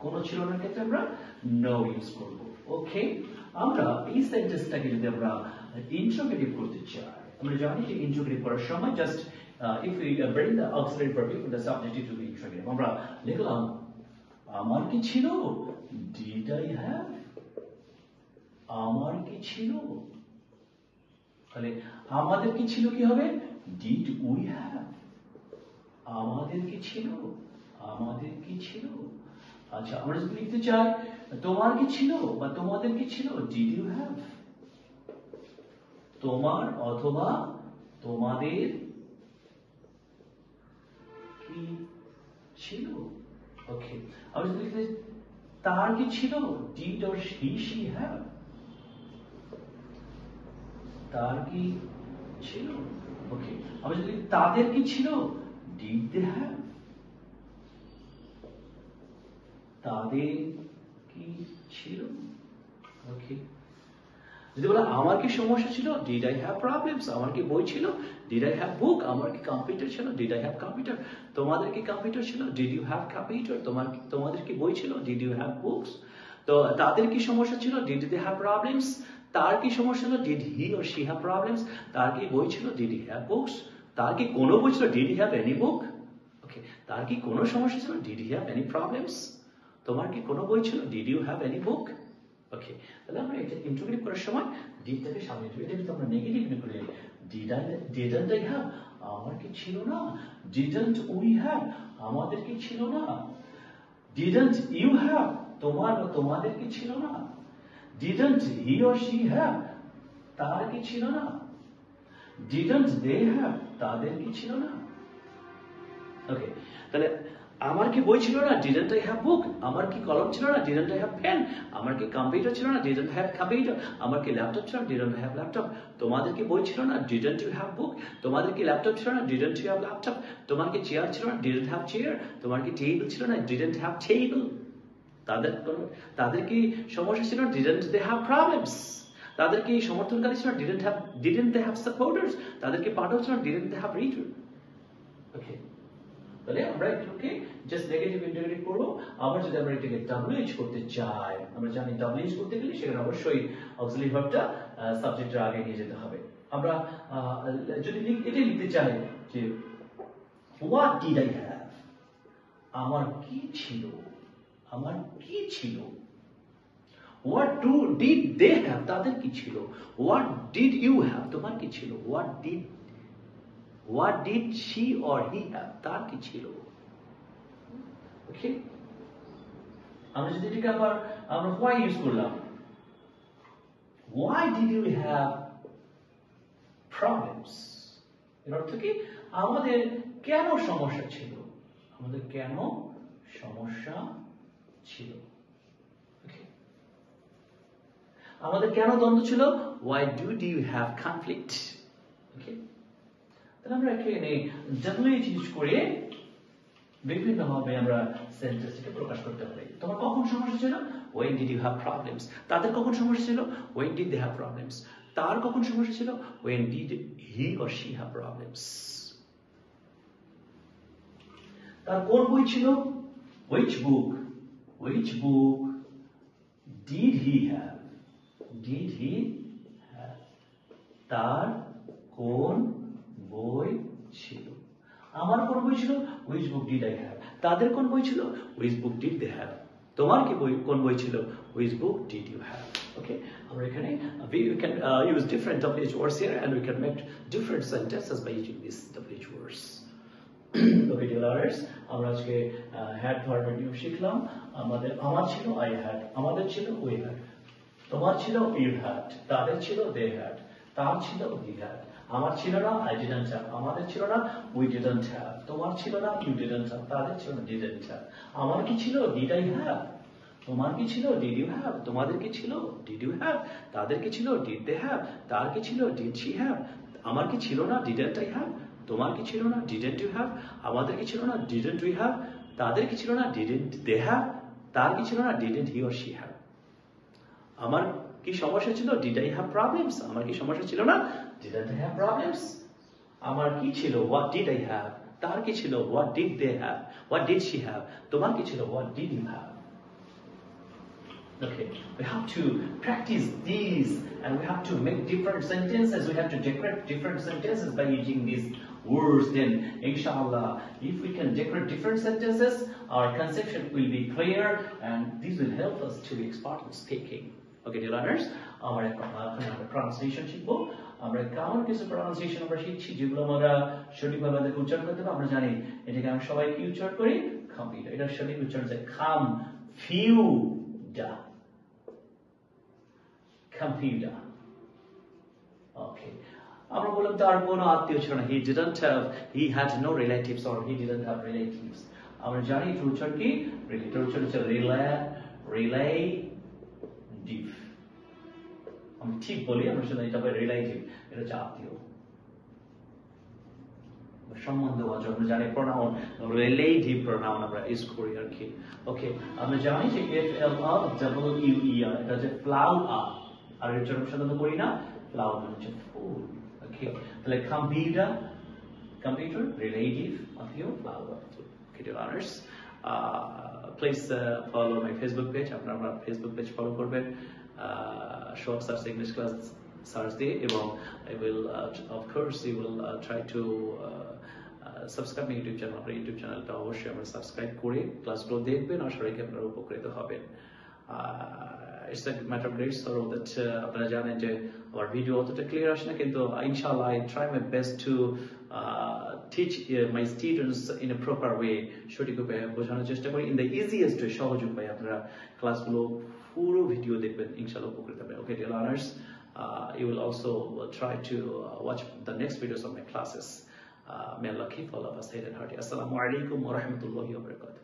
কোনো ছিল না ক্ষেত্রে আমরা নো ইউজ করব। ওকে, আমরা এই সেন্টেন্সটাকে যদি আমরা ইন্ট্রোগেটিভ করতে চাই, আমরা জানি যে ইন্ট্রোগেটিভ করার সময় just if we bring the auxiliary verb with the subjective to be interrogative, আমরা লিখলাম আমার কি ছিল, did I have, আমার কি ছিল, তাহলে আমাদের কি ছিল কি হবে, did we have, আমাদের কি ছিল, আমাদের কি ছিল। আচ্ছা, আমরা যদি লিখতে চাই তোমার কি ছিল বা তোমাদের কি ছিল, did you have, তোমার অথবা তোমাদের কি ছিল। ওকে, আমরা যদি লিখতে তার কি ছিল, did or he she have, তার কি ছিল। ওকে, আমরা যদি তাদের কি ছিল, did they have, তাদের কি ছিল। ওকে, যদি বলা আমার কি সমস্যা ছিল, did I have problems, আমার কি বই ছিল, did I have book, আমার কি কম্পিউটার ছিল, did I have computer, তোমাদের কি কম্পিউটার ছিল, did you have computer, তোমাদের কি বই ছিল, did you have books। তো তাদের কি সমস্যা ছিল, did they have problems, তার কি সমস্যা ছিল, did he or she have problems, তার কি বই ছিল, did he have books, তার কি কোনো বই ছিল, did he have any book। ওকে, তার কি কোনো সমস্যা ছিল, did he have any problems, তোমার কি কোনো বই ছিল, did you have any book। ওকে, তাহলে আমরা এটা ইন্ট্রোগেটিভ করার সময় ডিডটাকে সামনে দিই। এটা কিন্তু আমরা নেগেটিভ না করে didn't I have, আমার কি ছিল না, didn't we have, আমাদের কি ছিল না, didn't you have, তোমার বা তোমাদের কি ছিল না, didn't he or she have, তার কি ছিল না, didn't they have, তাদের কি ছিল না। ওকে, তাহলে আমার কি বই ছিল না, didn't I have book, আমার কি কলম ছিল না, didn't I have pen, আমার কি কম্পিউটার ছিল না, didn't I have computer, আমার কি ল্যাপটপ ছিল না, didn't I have laptop, তোমাদের কি বই ছিল না, didn't you have book, তোমাদের কি ল্যাপটপ ছিল না, didn't you have laptop, তোমার কি চেয়ার ছিল না, didn't have chair, তোমার কি টেবিল ছিল না, didn't have table, তাদের কি সমস্যা ছিল, didn't they have problems, তাদের কি সমর্থনকারী ছিল, didn't they have supporters, তাদের কি পাঠক ছিল, didn't they have reader। ওকে, তাহলে আমরা এটাকে জাস্ট নেগেটিভ ইন্টিগ্রেট করব। আবার যদি আমরা এটাকে ডাব্লিউএইচ করতে চাই, আমরা জানি ডাব্লিউএইচ করতে গেলে সেখানে অবশ্যই অক্সিলারি ভার্বটা সাবজেক্টের আগে নিয়ে যেতে হবে। আমরা যদি এটা লিখতে চাই যে হোয়াট ডিড আই হ্যাভ, আমার কি ছিল, আমার কি ছিল, হোয়াট ডিড দে হ্যাভ, তাদের কি ছিল, হোয়াট ডিড ইউ হ্যাভ, তোমার কি ছিল, What did she or he have, তার কি ছিল। ওকে, আমরা যদি এটাকে আবার আমরা why ইউজ করলাম, why did you have problems, এর অর্থ কি আমাদের কেন সমস্যা ছিল, আমাদের কেন সমস্যা ছিল। ওকে, আমাদের কেন দ্বন্দ্ব ছিল, why do you have conflict। ওকে, তাহলে আমরা এখানে ডাব্লিউএইচ ইউজ করে বিভিন্ন ভাবে আমরা সেন্টেন্সটাকে প্রকাশ করতে পারি। তোমার কখন সমস্যা ছিল, when did you have problems, তাদের কখন সমস্যা ছিল, when did they have problems, তার কখন সমস্যা ছিল, when did he or she have problems, তার কোন বই ছিল, which book did he have, তার কোন বই ছিল, আমার কোন বই ছিল, which book did I have, তাদের কোন বই ছিল, which book did they have, তোমার কি বই কোন বই ছিল, which book did you have। ওকে, আমরা এখানে we can use different WH words here and we can make different sentences by using these WH words। Okay dear learners, আমরা আজকে had ভার্বের নিয়ম শিখলাম। আমাদের আমার ছিল I had, আমাদের ছিল we had, তোমার ছিল you had, তাদের ছিল they had, তার ছিল he had, আমার ছিল না I didn't have, আমাদের ছিল না we didn't have, তোমার ছিল না you didn't have, তাদের ছিল না didn't have, আমার কি ছিল did I have, তোমার কি ছিল did you have, তোমাদের কি ছিল did you have, তাদের কি ছিল did they have, তার কি ছিল did she have, আমার কি ছিল না didn't I have, তোমার কি ছিল না didn't you have, আমাদের কি ছিল না didn't we have, তাদের কি ছিল না didn't they have, তার কি ছিল না didn't he or she have। আমার কি সমস্যা ছিল, did I have problems, আমার কি সমস্যা ছিল না didn't I have problems, আমার কি ছিল what did I have, তার কি ছিল what did they have, what did she have, তোমার কি ছিল what did you have। Okay, we have to practice these, and we have to make different sentences. We have to decorate different sentences by using these words. Then, inshallah, if we can decorate different sentences, our conception will be clear, and this will help us to be expert in speaking. Okay, dear learners, আমরা pronunciation শিখবো। আমরা কেমন কিছু pronunciation আমরা শিখছি যেগুলো আমরা সঠিকভাবে আমাদের উচ্চারণ করতে হবে। আমরা জানি এটাকে আমরা সবাই কি উচ্চারণ করি? কম্পিউটার। এটা সঠিক উচ্চারণ হচ্ছে computer. Computer. Okay. আমরা বললাম তার কোনো আত্মীয় ছিল না। He had no relatives or he didn't have relatives. আমরা জানি এটার উচ্চারণ কি? এটার উচ্চারণ হচ্ছে relative. আমি ঠিক বলি, আমরা শুধু এটা বলি relative. এটা হচ্ছে আত্মীয়। সম্বন্ধবাচক আমরা জানি pronoun, relative pronoun আমরা ইউজ করি আর কি। ওকে, আমরা জানি যে FLOWER এটা হচ্ছে flower, আর এর উচ্চারণ সাধারণত করি না, flower মানে হচ্ছে ফুল। ওকে, তাহলে computer, relative, আত্মীয়, flower, full. Okay, dear learners, please follow my Facebook page. আপনারা আমার Facebook page follow করবেন। Short Search English Class search দিয়ে, এবং I will of course you will try to subscribe my YouTube channel। আপনার YouTube চ্যানেলটা অবশ্যই আমরা subscribe করে ক্লাসগুলো দেখবেন, আশা রাখি আপনারা উপকৃত হবেন। It's a matter of great sorrow that আপনারা জানেন যে আমার ভিডিও অতটা ক্লিয়ার আসে না, কিন্তু ইনশাআল্লাহ I try my best to teach my students in a proper way, সঠিক উপায়ে বোঝানোর চেষ্টা করি, in the easiest way, সহজ উপায়ে। আপনারা ক্লাসগুলো পুরো ভিডিও দেখবেন, ইনশাআল্লাহ উপকৃত হবেন। Okay, dear learners, you will also try to watch the next videos of my classes. May Allah keep all of us healthy and hearty. Assalamu alaikum wa rahmatullahi wa barakatuh.